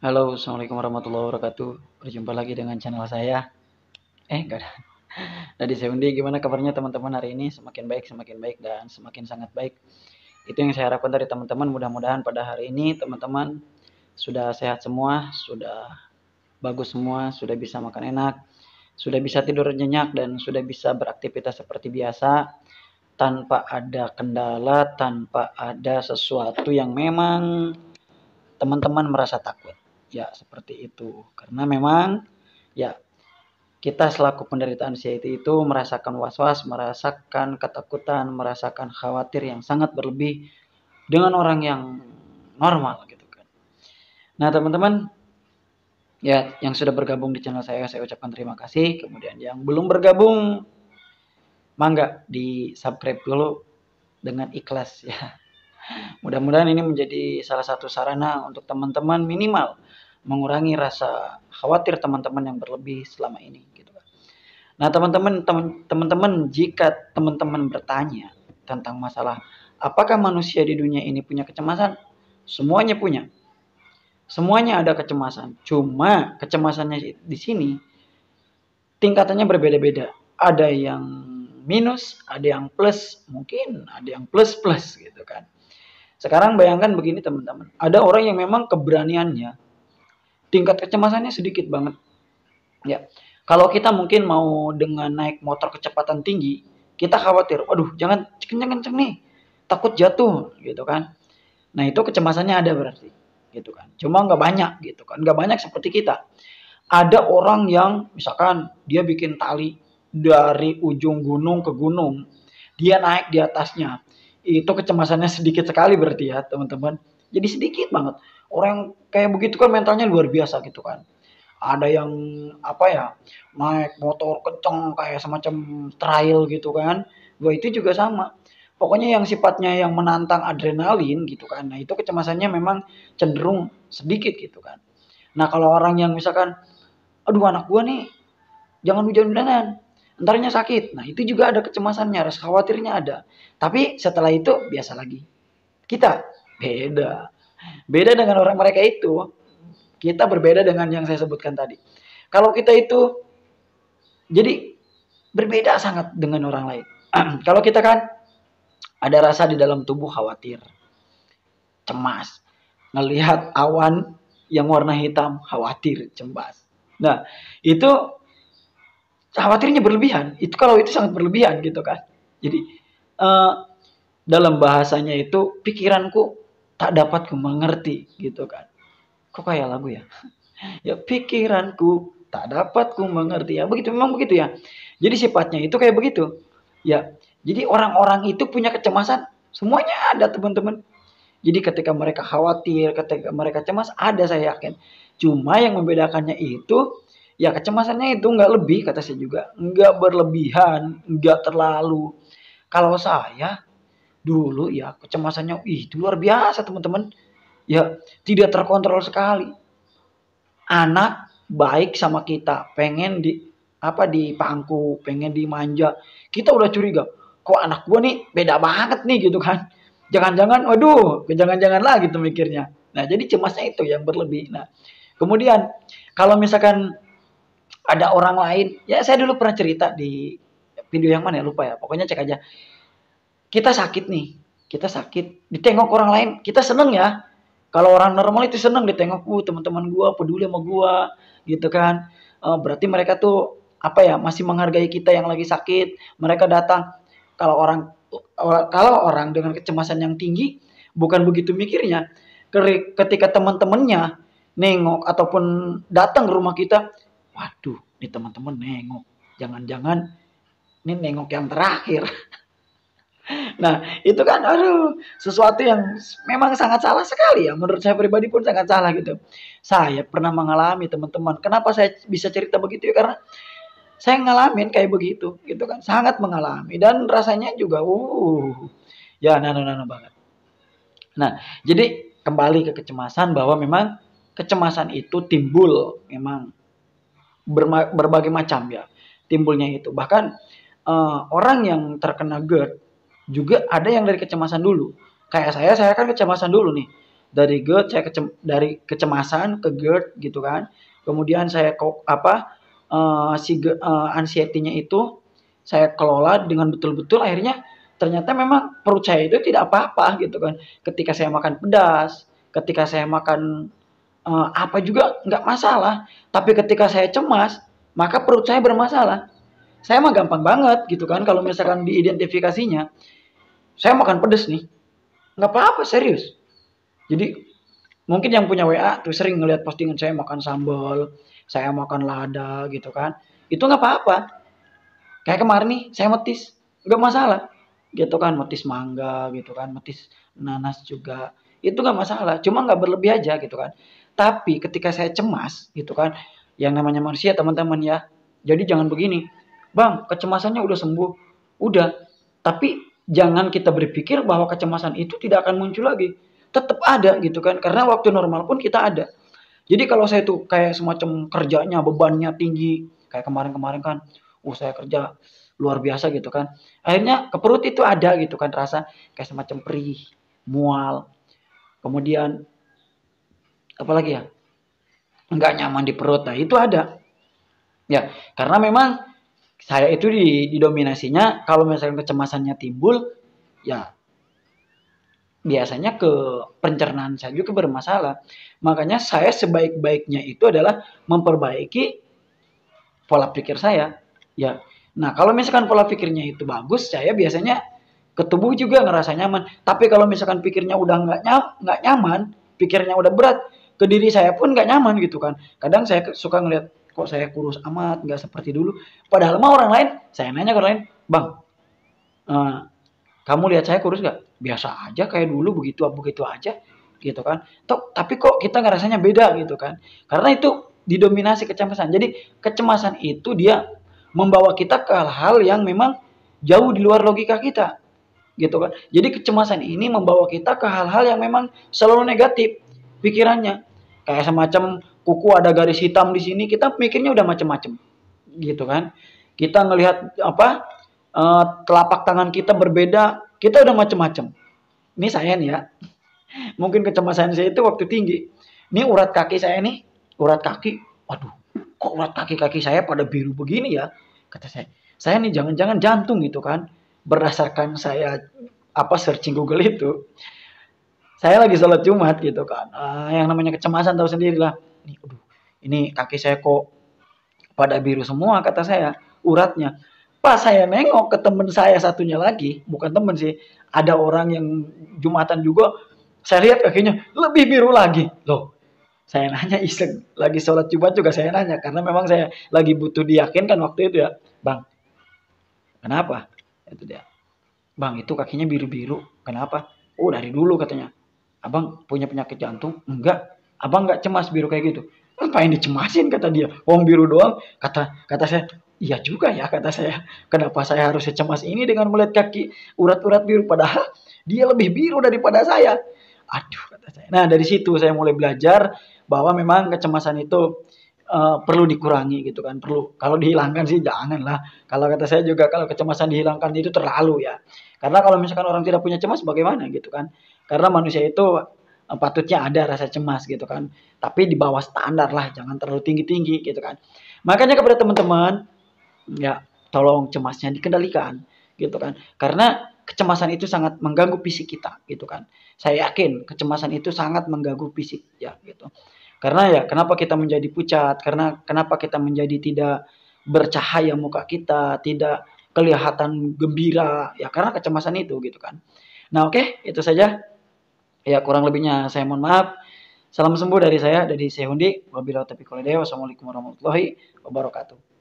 Halo, Assalamualaikum warahmatullahi wabarakatuh. Berjumpa lagi dengan channel saya. Enggak ada. Dari saya Undi, gimana kabarnya teman-teman hari ini? Semakin baik, dan semakin sangat baik. Itu yang saya harapkan dari teman-teman. Mudah-mudahan pada hari ini teman-teman sudah sehat semua, sudah bagus semua, sudah bisa makan enak, sudah bisa tidur nyenyak, dan sudah bisa beraktivitas seperti biasa tanpa ada kendala, tanpa ada sesuatu yang memang teman-teman merasa takut. Ya, seperti itu. Karena memang ya kita selaku penderita anxiety itu merasakan was-was, merasakan ketakutan, merasakan khawatir yang sangat berlebih dengan orang yang normal gitu kan. Nah, teman-teman ya yang sudah bergabung di channel saya ucapkan terima kasih. Kemudian yang belum bergabung, mangga di-subscribe dulu dengan ikhlas ya. Mudah-mudahan ini menjadi salah satu sarana untuk teman-teman minimal mengurangi rasa khawatir teman-teman yang berlebih selama ini gitu kan. Nah, teman-teman jika teman-teman bertanya tentang masalah apakah manusia di dunia ini punya kecemasan? Semuanya punya. Semuanya ada kecemasan. Cuma kecemasannya di sini tingkatannya berbeda-beda. Ada yang minus, ada yang plus, mungkin ada yang plus-plus gitu kan. Sekarang bayangkan begini teman-teman, ada orang yang memang keberaniannya, tingkat kecemasannya sedikit banget. Ya, kalau kita mungkin mau dengan naik motor kecepatan tinggi, kita khawatir, waduh jangan kenceng-kenceng nih, takut jatuh gitu kan. Nah itu kecemasannya ada berarti, gitu kan. Cuma nggak banyak gitu kan, nggak banyak seperti kita. Ada orang yang misalkan dia bikin tali dari ujung gunung ke gunung, dia naik di atasnya, itu kecemasannya sedikit sekali berarti ya teman-teman. Jadi sedikit banget. Orang yang kayak begitu kan mentalnya luar biasa gitu kan. Ada yang apa ya, naik motor kenceng kayak semacam trail gitu kan. Wah itu juga sama. Pokoknya yang sifatnya yang menantang adrenalin gitu kan. Nah itu kecemasannya memang cenderung sedikit gitu kan. Nah kalau orang yang misalkan, aduh anak gua nih jangan hujan-hujanan, entarnya sakit. Nah itu juga ada kecemasannya, rasa khawatirnya ada. Tapi setelah itu biasa lagi. Kita beda. Beda dengan orang mereka itu. Kita berbeda dengan yang saya sebutkan tadi. Kalau kita itu jadi berbeda sangat dengan orang lain. Kalau kita kan ada rasa di dalam tubuh khawatir, cemas. Ngelihat awan yang warna hitam, khawatir, cemas. Nah, itu khawatirnya berlebihan. Itu kalau itu sangat berlebihan gitu kan. Jadi dalam bahasanya itu pikiranku tak dapat ku mengerti gitu kan. Kok kayak lagu ya? Ya pikiranku tak dapat ku mengerti ya. Begitu memang begitu ya. Jadi sifatnya itu kayak begitu. Ya. Jadi orang-orang itu punya kecemasan, semuanya ada teman-teman. Jadi ketika mereka khawatir, ketika mereka cemas, ada saya yakin. Cuma yang membedakannya itu, ya kecemasannya itu nggak lebih, kata saya juga. Nggak berlebihan, nggak terlalu. Kalau saya, dulu ya kecemasannya, itu luar biasa teman-teman. Ya, tidak terkontrol sekali. Anak baik sama kita, pengen dipangku, pengen dimanja. Kita udah curiga, kok anak gua nih beda banget nih gitu kan. Jangan-jangan, waduh, jangan-jangan lagi tuh mikirnya. Nah, jadi cemasnya itu yang berlebih. Nah, kemudian kalau misalkan ada orang lain, ya saya dulu pernah cerita di video yang mana ya, lupa ya. Pokoknya cek aja. Kita sakit nih, kita sakit, ditengok orang lain, kita seneng ya. Kalau orang normal itu seneng ditengok, teman-teman gua peduli sama gua, gitu kan. Berarti mereka tuh apa ya, masih menghargai kita yang lagi sakit. Mereka datang. Kalau orang kalau orang dengan kecemasan yang tinggi, bukan begitu mikirnya. Ketika teman-temannya nengok ataupun datang ke rumah kita, waduh, ini teman-teman nengok. Jangan-jangan ini nengok yang terakhir. Nah, itu kan aduh, sesuatu yang memang sangat salah sekali ya. Menurut saya pribadi pun sangat salah gitu. Saya pernah mengalami teman-teman. Kenapa saya bisa cerita begitu ya? Karena saya ngalamin kayak begitu gitu kan. Sangat mengalami dan rasanya juga ya nano-nano banget. Nah, jadi kembali ke kecemasan bahwa memang kecemasan itu timbul memang berbagai macam ya timbulnya itu. Bahkan orang yang terkena GERD juga ada yang dari kecemasan dulu. Kayak saya kan kecemasan dulu nih. Dari GERD saya dari kecemasan ke GERD gitu kan. Kemudian saya anxiety-nya itu saya kelola dengan betul-betul, akhirnya ternyata memang perut saya itu tidak apa-apa gitu kan. Ketika saya makan pedas, ketika saya makan apa juga nggak masalah. Tapi ketika saya cemas, maka perut saya bermasalah. Saya mah gampang banget gitu kan kalau misalkan diidentifikasinya. Saya makan pedas nih, nggak apa-apa serius. Jadi mungkin yang punya WA tuh sering ngelihat postingan saya makan sambal, saya makan lada gitu kan. Itu nggak apa-apa. Kayak kemarin nih saya metis, nggak masalah. Gitu kan, metis mangga gitu kan, metis nanas juga. Itu nggak masalah, cuma nggak berlebih aja gitu kan. Tapi ketika saya cemas gitu kan, yang namanya manusia teman-teman ya. Jadi jangan begini, Bang, kecemasannya udah sembuh. Udah, tapi jangan kita berpikir bahwa kecemasan itu tidak akan muncul lagi. Tetap ada gitu kan, karena waktu normal pun kita ada. Jadi kalau saya tuh kayak semacam kerjanya bebannya tinggi, kayak kemarin-kemarin kan, saya kerja luar biasa gitu kan. Akhirnya ke perut itu ada gitu kan rasa kayak semacam perih, mual. Kemudian apalagi ya? Enggak nyaman di perut. Nah, itu ada. Ya, karena memang saya itu didominasinya kalau misalnya kecemasannya timbul, ya biasanya ke pencernaan saya juga bermasalah. Makanya saya sebaik-baiknya itu adalah memperbaiki pola pikir saya. Ya. Nah, kalau misalkan pola pikirnya itu bagus, saya biasanya ke tubuh juga ngerasa nyaman. Tapi kalau misalkan pikirnya udah nggak nyaman, pikirnya udah berat, ke diri saya pun nggak nyaman gitu kan. Kadang saya suka ngeliat kok saya kurus amat, nggak seperti dulu. Padahal mah orang lain, saya nanya ke orang lain, Bang, kamu lihat saya kurus nggak? Biasa aja kayak dulu, begitu begitu aja gitu kan. Tapi kok kita ngerasanya beda gitu kan. Karena itu didominasi kecemasan. Jadi kecemasan itu dia membawa kita ke hal-hal yang memang jauh di luar logika kita gitu kan. Jadi kecemasan ini membawa kita ke hal-hal yang memang selalu negatif pikirannya. Kayak semacam kuku ada garis hitam di sini, kita mikirnya udah macem-macem gitu kan. Kita ngelihat telapak tangan kita berbeda, kita udah macem-macem. Ini saya nih ya, mungkin kecemasan saya itu waktu tinggi. Ini urat kaki saya nih, urat kaki, waduh, kok urat kaki-kaki saya pada biru begini ya? Kata saya. Saya nih jangan-jangan jantung gitu kan. Berdasarkan saya searching Google itu, saya lagi sholat Jumat gitu kan. Yang namanya kecemasan tahu sendiri lah. Ini kaki saya kok pada biru semua kata saya, uratnya. Pas saya nengok ke temen saya satunya lagi, bukan temen sih, ada orang yang Jumatan juga, saya lihat kakinya lebih biru lagi. Loh, saya nanya iseng, lagi sholat Jumat juga saya nanya, karena memang saya lagi butuh diyakinkan waktu itu ya. Bang, kenapa? Itu dia. Bang, itu kakinya biru-biru. Kenapa? Oh, dari dulu katanya. Abang punya penyakit jantung? Enggak. Abang enggak cemas biru kayak gitu. Ngapain dicemasin kata dia. Wong biru doang. Kata saya, iya juga ya kata saya. Kenapa saya harus cemas ini dengan melihat kaki urat-urat biru padahal dia lebih biru daripada saya. Aduh kata saya. Nah, dari situ saya mulai belajar bahwa memang kecemasan itu perlu dikurangi gitu kan. Perlu. Kalau dihilangkan sih jangan lah. Kalau kata saya juga kalau kecemasan dihilangkan itu terlalu ya. Karena kalau misalkan orang tidak punya cemas bagaimana gitu kan. Karena manusia itu patutnya ada rasa cemas gitu kan. Tapi di bawah standar lah, jangan terlalu tinggi-tinggi gitu kan. Makanya kepada teman-teman, ya tolong cemasnya dikendalikan gitu kan. Karena kecemasan itu sangat mengganggu fisik kita gitu kan. Saya yakin kecemasan itu sangat mengganggu fisik ya gitu. Karena ya kenapa kita menjadi pucat, karena kenapa kita menjadi tidak bercahaya muka kita, tidak kelihatan gembira, ya karena kecemasan itu gitu kan. Nah oke, itu saja. Ya kurang lebihnya saya mohon maaf. Salam sembuh dari saya, dari Sehundi. Wabillahi taufiq walhidayah. Wassalamualaikum warahmatullahi wabarakatuh.